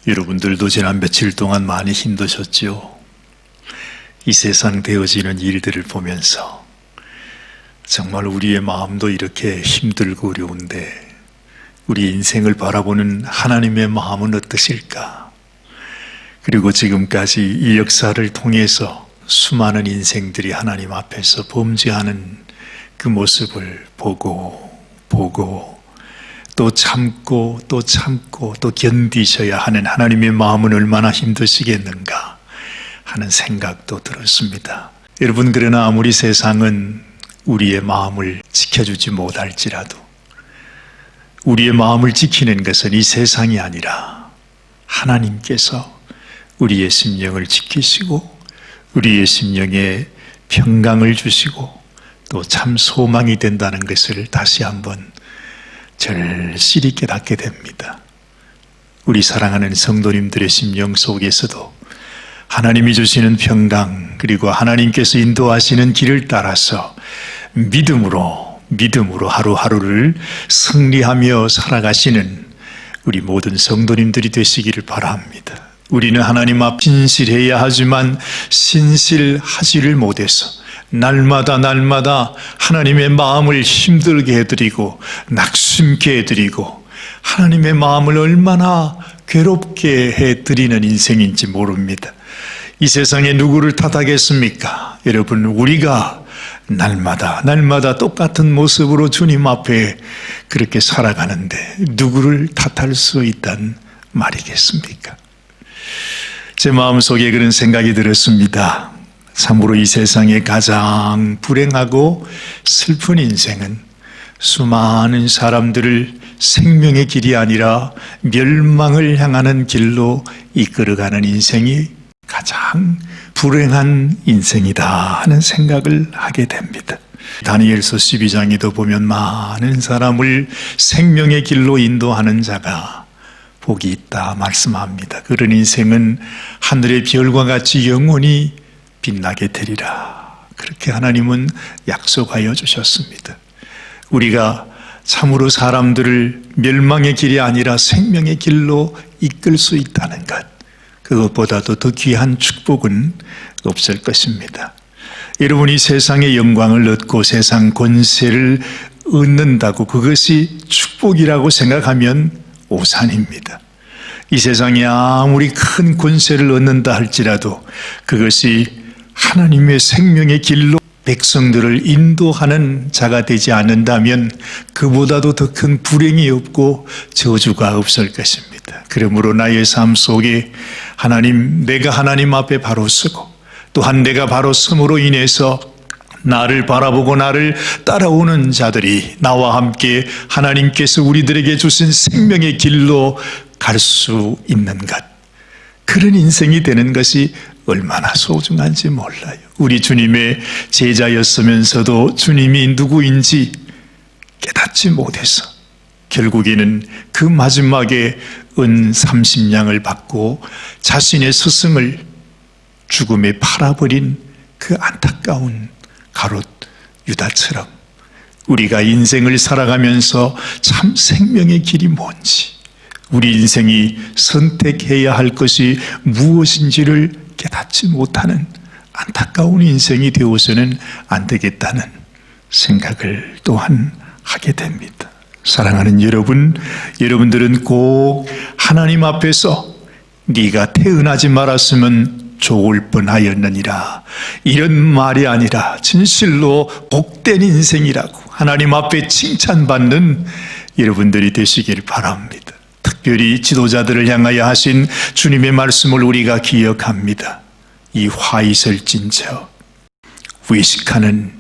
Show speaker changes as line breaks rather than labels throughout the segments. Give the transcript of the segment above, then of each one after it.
여러분들도 지난 며칠 동안 많이 힘드셨죠? 이 세상 되어지는 일들을 보면서 정말 우리의 마음도 이렇게 힘들고 어려운데 우리 인생을 바라보는 하나님의 마음은 어떠실까? 그리고 지금까지 이 역사를 통해서 수많은 인생들이 하나님 앞에서 범죄하는 그 모습을 보고 또 참고 또 견디셔야 하는 하나님의 마음은 얼마나 힘드시겠는가 하는 생각도 들었습니다. 여러분, 그러나 아무리 세상은 우리의 마음을 지켜주지 못할지라도 우리의 마음을 지키는 것은 이 세상이 아니라 하나님께서 우리의 심령을 지키시고 우리의 심령에 평강을 주시고 또 참 소망이 된다는 것을 다시 한번 절실히 깨닫게 됩니다. 우리 사랑하는 성도님들의 심령 속에서도 하나님이 주시는 평강, 그리고 하나님께서 인도하시는 길을 따라서 믿음으로 하루하루를 승리하며 살아가시는 우리 모든 성도님들이 되시기를 바랍니다. 우리는 하나님 앞 신실해야 하지만 신실하지를 못해서 날마다 하나님의 마음을 힘들게 해드리고 낙심케 해드리고 하나님의 마음을 얼마나 괴롭게 해드리는 인생인지 모릅니다. 이 세상에 누구를 탓하겠습니까? 여러분, 우리가 날마다 똑같은 모습으로 주님 앞에 그렇게 살아가는데 누구를 탓할 수 있단 말이겠습니까? 제 마음속에 그런 생각이 들었습니다. 참으로 이 세상에 가장 불행하고 슬픈 인생은 수많은 사람들을 생명의 길이 아니라 멸망을 향하는 길로 이끌어가는 인생이 가장 불행한 인생이다 하는 생각을 하게 됩니다. 다니엘서 12장에도 보면 많은 사람을 생명의 길로 인도하는 자가 복이 있다 말씀합니다. 그런 인생은 하늘의 별과 같이 영원히 빛나게 되리라. 그렇게 하나님은 약속하여 주셨습니다. 우리가 참으로 사람들을 멸망의 길이 아니라 생명의 길로 이끌 수 있다는 것, 그것보다도 더 귀한 축복은 없을 것입니다. 여러분이 세상의 영광을 얻고 세상 권세를 얻는다고 그것이 축복이라고 생각하면 오산입니다. 이 세상에 아무리 큰 권세를 얻는다 할지라도 그것이 하나님의 생명의 길로 백성들을 인도하는 자가 되지 않는다면 그보다도 더 큰 불행이 없고 저주가 없을 것입니다. 그러므로 나의 삶 속에 내가 하나님 앞에 바로 서고 또한 내가 바로 섬으로 인해서 나를 바라보고 나를 따라오는 자들이 나와 함께 하나님께서 우리들에게 주신 생명의 길로 갈 수 있는 것, 그런 인생이 되는 것이 얼마나 소중한지 몰라요. 우리 주님의 제자였으면서도 주님이 누구인지 깨닫지 못해서 결국에는 그 마지막에 은 30냥을 받고 자신의 스승을 죽음에 팔아버린 그 안타까운 가롯 유다처럼 우리가 인생을 살아가면서 참 생명의 길이 뭔지, 우리 인생이 선택해야 할 것이 무엇인지를 깨닫지 못하는 안타까운 인생이 되어서는 안 되겠다는 생각을 또한 하게 됩니다. 사랑하는 여러분들은 꼭 하나님 앞에서 네가 태어나지 말았으면 좋을 뻔하였느니라, 이런 말이 아니라 진실로 복된 인생이라고 하나님 앞에 칭찬받는 여러분들이 되시길 바랍니다. 특별히 지도자들을 향하여 하신 주님의 말씀을 우리가 기억합니다. 이 화 있을진저 외식하는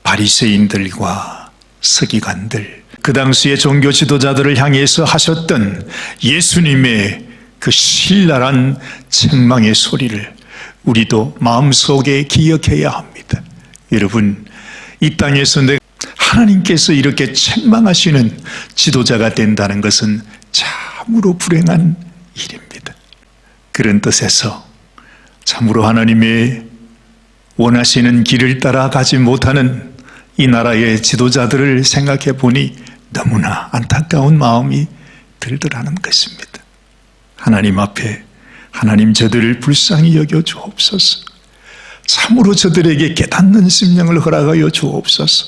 바리새인들과 서기관들, 그 당시의 종교 지도자들을 향해서 하셨던 예수님의 그 신랄한 책망의 소리를 우리도 마음속에 기억해야 합니다. 여러분, 이 땅에서 하나님께서 이렇게 책망하시는 지도자가 된다는 것은 참으로 불행한 일입니다. 그런 뜻에서 참으로 하나님의 원하시는 길을 따라가지 못하는 이 나라의 지도자들을 생각해 보니 너무나 안타까운 마음이 들더라는 것입니다. 하나님 앞에 하나님 저들을 불쌍히 여겨 주옵소서. 참으로 저들에게 깨닫는 심령을 허락하여 주옵소서.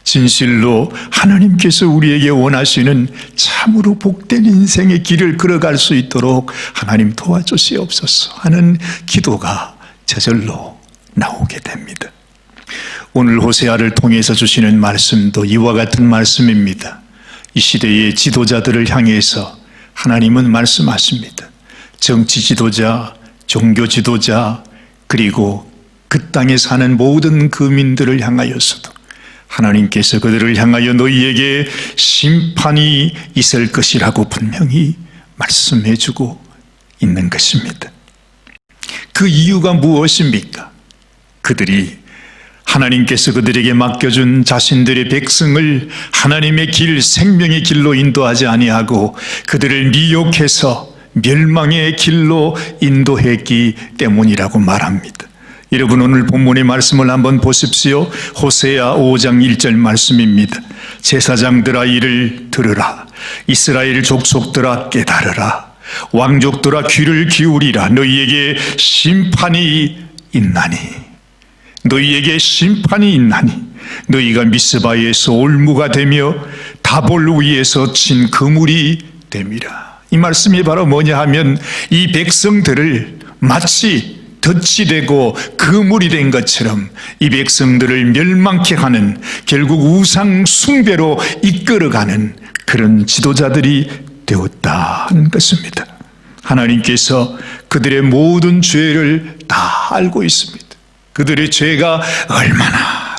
진실로 하나님께서 우리에게 원하시는 참으로 복된 인생의 길을 걸어갈 수 있도록 하나님 도와주시옵소서 하는 기도가 저절로 나오게 됩니다. 오늘 호세아를 통해서 주시는 말씀도 이와 같은 말씀입니다. 이 시대의 지도자들을 향해서 하나님은 말씀하십니다. 정치 지도자, 종교 지도자, 그리고 그 땅에 사는 모든 거민들을 향하여서도 하나님께서 그들을 향하여 너희에게 심판이 있을 것이라고 분명히 말씀해주고 있는 것입니다. 그 이유가 무엇입니까? 그들이 하나님께서 그들에게 맡겨준 자신들의 백성을 하나님의 길, 생명의 길로 인도하지 아니하고 그들을 미혹해서 멸망의 길로 인도했기 때문이라고 말합니다. 여러분, 오늘 본문의 말씀을 한번 보십시오. 호세아 5장 1절 말씀입니다. 제사장들아 이를 들으라. 이스라엘 족속들아 깨달으라. 왕족들아 귀를 기울이라. 너희에게 심판이 있나니. 너희에게 심판이 있나니. 너희가 미스바에서 올무가 되며 다볼 위에서 친 그물이 됨이라. 이 말씀이 바로 뭐냐 하면 이 백성들을 마치 덫이 되고 그물이 된 것처럼 이 백성들을 멸망케 하는, 결국 우상 숭배로 이끌어가는 그런 지도자들이 되었다 하는 것입니다. 하나님께서 그들의 모든 죄를 다 알고 있습니다. 그들의 죄가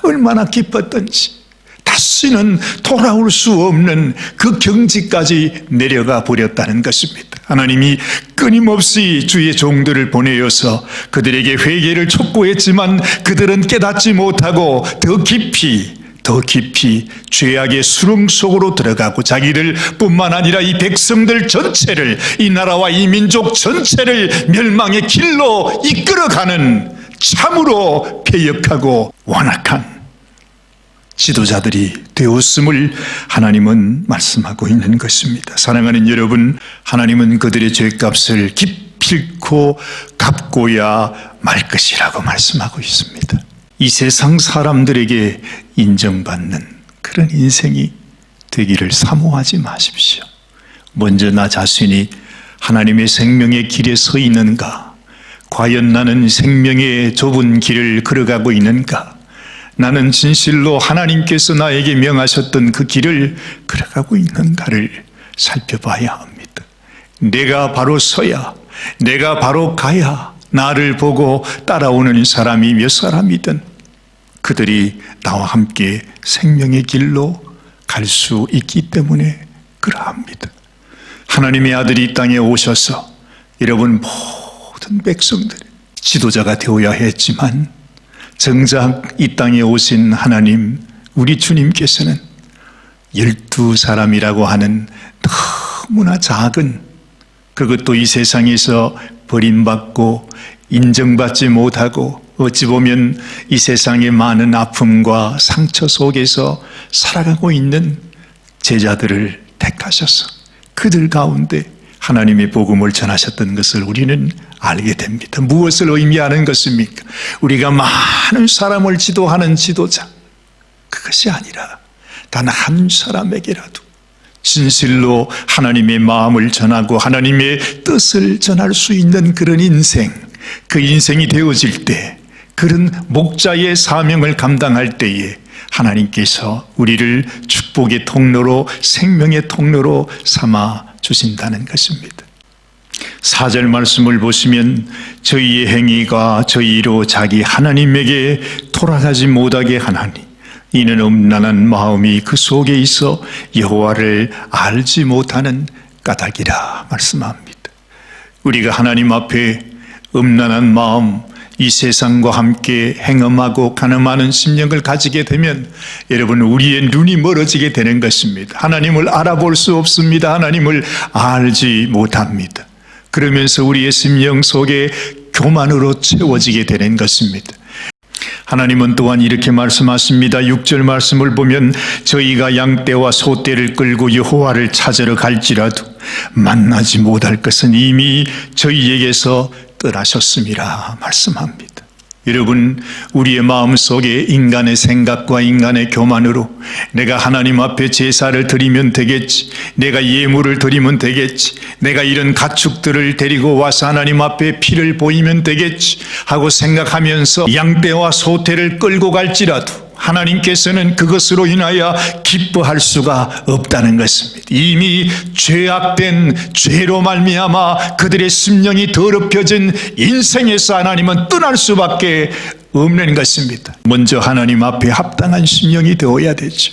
얼마나 깊었던지 다시는 돌아올 수 없는 그 경지까지 내려가 버렸다는 것입니다. 하나님이 끊임없이 주의 종들을 보내어서 그들에게 회개를 촉구했지만 그들은 깨닫지 못하고 더 깊이 죄악의 수렁 속으로 들어가고 자기들 뿐만 아니라 이 백성들 전체를, 이 나라와 이 민족 전체를 멸망의 길로 이끌어가는 참으로 패역하고 완악한 지도자들이 되었음을 하나님은 말씀하고 있는 것입니다. 사랑하는 여러분, 하나님은 그들의 죄값을 기필코 갚고야 말 것이라고 말씀하고 있습니다. 이 세상 사람들에게 인정받는 그런 인생이 되기를 사모하지 마십시오. 먼저 나 자신이 하나님의 생명의 길에 서 있는가? 과연 나는 생명의 좁은 길을 걸어가고 있는가? 나는 진실로 하나님께서 나에게 명하셨던 그 길을 걸어가고 있는가를 살펴봐야 합니다. 내가 바로 서야, 내가 바로 가야 나를 보고 따라오는 사람이 몇 사람이든 그들이 나와 함께 생명의 길로 갈 수 있기 때문에 그러합니다. 하나님의 아들이 이 땅에 오셔서 여러분 모든 백성들의 지도자가 되어야 했지만 정작 이 땅에 오신 하나님, 우리 주님께서는 12사람이라고 하는 너무나 작은, 그것도 이 세상에서 버림받고 인정받지 못하고 어찌 보면 이 세상의 많은 아픔과 상처 속에서 살아가고 있는 제자들을 택하셔서 그들 가운데 하나님의 복음을 전하셨던 것을 우리는 알게 됩니다. 무엇을 의미하는 것입니까? 우리가 많은 사람을 지도하는 지도자, 그것이 아니라 단 한 사람에게라도 진실로 하나님의 마음을 전하고 하나님의 뜻을 전할 수 있는 그런 인생, 그 인생이 되어질 때, 그런 목자의 사명을 감당할 때에 하나님께서 우리를 축복의 통로로, 생명의 통로로 삼아 주신다는 것입니다. 4절 말씀을 보시면 저희의 행위가 저희로 자기 하나님에게 돌아가지 못하게 하나니 이는 음란한 마음이 그 속에 있어 여호와를 알지 못하는 까닭이라 말씀합니다. 우리가 하나님 앞에 음란한 마음, 이 세상과 함께 행음하고 가늠하는 심령을 가지게 되면 여러분, 우리의 눈이 멀어지게 되는 것입니다. 하나님을 알아볼 수 없습니다. 하나님을 알지 못합니다. 그러면서 우리의 심령 속에 교만으로 채워지게 되는 것입니다. 하나님은 또한 이렇게 말씀하십니다. 6절 말씀을 보면 저희가 양떼와 소떼를 끌고 여호와를 찾으러 갈지라도 만나지 못할 것은 이미 저희에게서 떠나셨음이라 말씀합니다. 여러분, 우리의 마음속에 인간의 생각과 인간의 교만으로 내가 하나님 앞에 제사를 드리면 되겠지, 내가 예물을 드리면 되겠지, 내가 이런 가축들을 데리고 와서 하나님 앞에 피를 보이면 되겠지 하고 생각하면서 양떼와 소떼를 끌고 갈지라도 하나님께서는 그것으로 인하여 기뻐할 수가 없다는 것입니다. 이미 죄악된 죄로 말미암아 그들의 심령이 더럽혀진 인생에서 하나님은 떠날 수밖에 없는 것입니다. 먼저 하나님 앞에 합당한 심령이 되어야 되죠.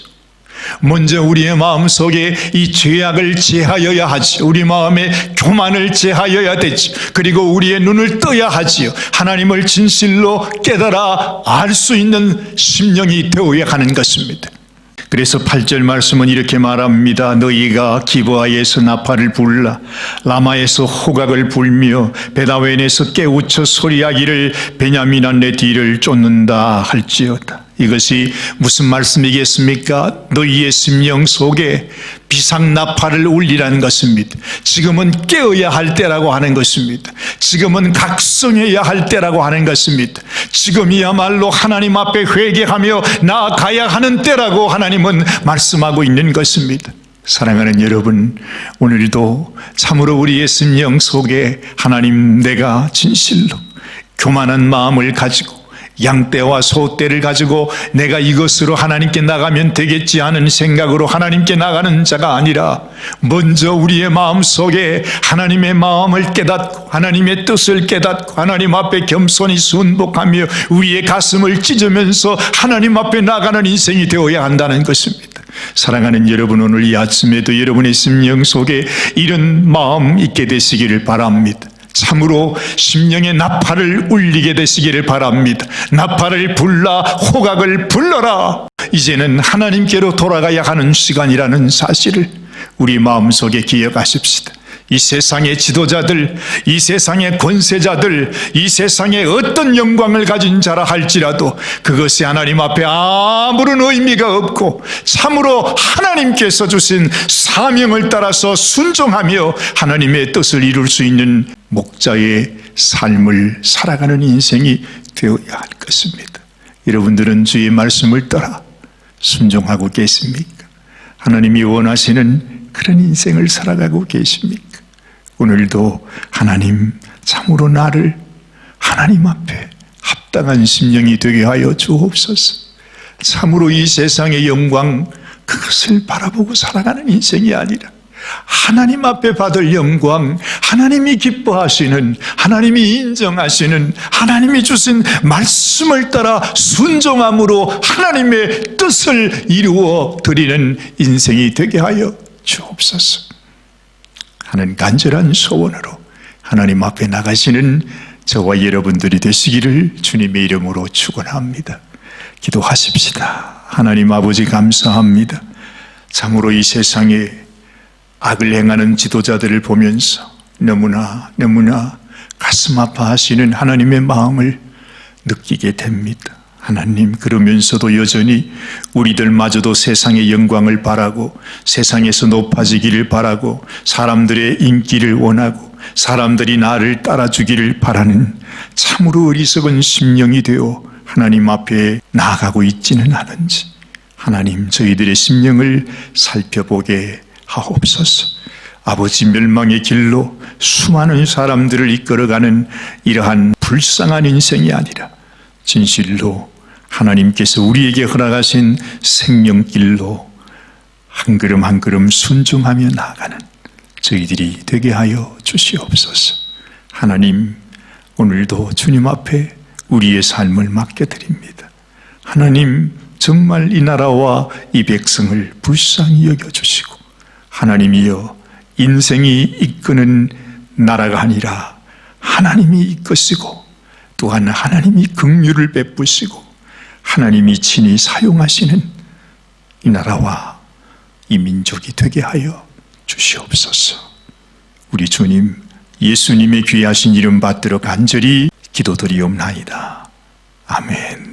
먼저 우리의 마음속에 이 죄악을 제하여야 하지, 우리 마음에 교만을 제하여야 되지, 그리고 우리의 눈을 떠야 하지요. 하나님을 진실로 깨달아 알 수 있는 심령이 되어야 하는 것입니다. 그래서 8절 말씀은 이렇게 말합니다. 너희가 기브아에서 나팔을 불라 라마에서 호각을 불며 베다웬에서 깨우쳐 소리하기를 베냐민아 내 뒤를 쫓는다 할지어다. 이것이 무슨 말씀이겠습니까? 너희의 심령 속에 비상나팔을 울리라는 것입니다. 지금은 깨어야 할 때라고 하는 것입니다. 지금은 각성해야 할 때라고 하는 것입니다. 지금이야말로 하나님 앞에 회개하며 나아가야 하는 때라고 하나님은 말씀하고 있는 것입니다. 사랑하는 여러분, 오늘도 참으로 우리의 심령 속에 하나님, 내가 진실로 교만한 마음을 가지고 양떼와 소떼를 가지고 내가 이것으로 하나님께 나가면 되겠지 하는 생각으로 하나님께 나가는 자가 아니라 먼저 우리의 마음속에 하나님의 마음을 깨닫고 하나님의 뜻을 깨닫고 하나님 앞에 겸손히 순복하며 우리의 가슴을 찢으면서 하나님 앞에 나가는 인생이 되어야 한다는 것입니다. 사랑하는 여러분, 오늘 이 아침에도 여러분의 심령 속에 이런 마음 있게 되시기를 바랍니다. 참으로 심령의 나팔을 울리게 되시기를 바랍니다. 나팔을 불라 호각을 불러라. 이제는 하나님께로 돌아가야 하는 시간이라는 사실을 우리 마음속에 기억하십시다. 이 세상의 지도자들, 이 세상의 권세자들, 이 세상에 어떤 영광을 가진 자라 할지라도 그것이 하나님 앞에 아무런 의미가 없고 참으로 하나님께서 주신 사명을 따라서 순종하며 하나님의 뜻을 이룰 수 있는 목자의 삶을 살아가는 인생이 되어야 할 것입니다. 여러분들은 주의 말씀을 따라 순종하고 계십니까? 하나님이 원하시는 그런 인생을 살아가고 계십니까? 오늘도 하나님, 참으로 나를 하나님 앞에 합당한 심령이 되게 하여 주옵소서. 참으로 이 세상의 영광, 그것을 바라보고 살아가는 인생이 아니라 하나님 앞에 받을 영광, 하나님이 기뻐하시는, 하나님이 인정하시는, 하나님이 주신 말씀을 따라 순종함으로 하나님의 뜻을 이루어 드리는 인생이 되게 하여 주옵소서 하는 간절한 소원으로 하나님 앞에 나가시는 저와 여러분들이 되시기를 주님의 이름으로 축원합니다. 기도하십시다. 하나님 아버지, 감사합니다. 참으로 이 세상에 악을 행하는 지도자들을 보면서 너무나 가슴 아파하시는 하나님의 마음을 느끼게 됩니다. 하나님, 그러면서도 여전히 우리들마저도 세상의 영광을 바라고 세상에서 높아지기를 바라고 사람들의 인기를 원하고 사람들이 나를 따라주기를 바라는 참으로 어리석은 심령이 되어 하나님 앞에 나아가고 있지는 않은지 하나님, 저희들의 심령을 살펴보게 하옵소서. 아버지, 멸망의 길로 수많은 사람들을 이끌어가는 이러한 불쌍한 인생이 아니라 진실로 하나님께서 우리에게 허락하신 생명길로 한 걸음 한 걸음 순종하며 나아가는 저희들이 되게 하여 주시옵소서. 하나님, 오늘도 주님 앞에 우리의 삶을 맡겨드립니다. 하나님, 정말 이 나라와 이 백성을 불쌍히 여겨주시고 하나님이여, 인생이 이끄는 나라가 아니라 하나님이 이끄시고 또한 하나님이 긍휼을 베푸시고 하나님이 친히 사용하시는 이 나라와 이 민족이 되게 하여 주시옵소서. 우리 주님 예수님의 귀하신 이름 받들어 간절히 기도드리옵나이다. 아멘.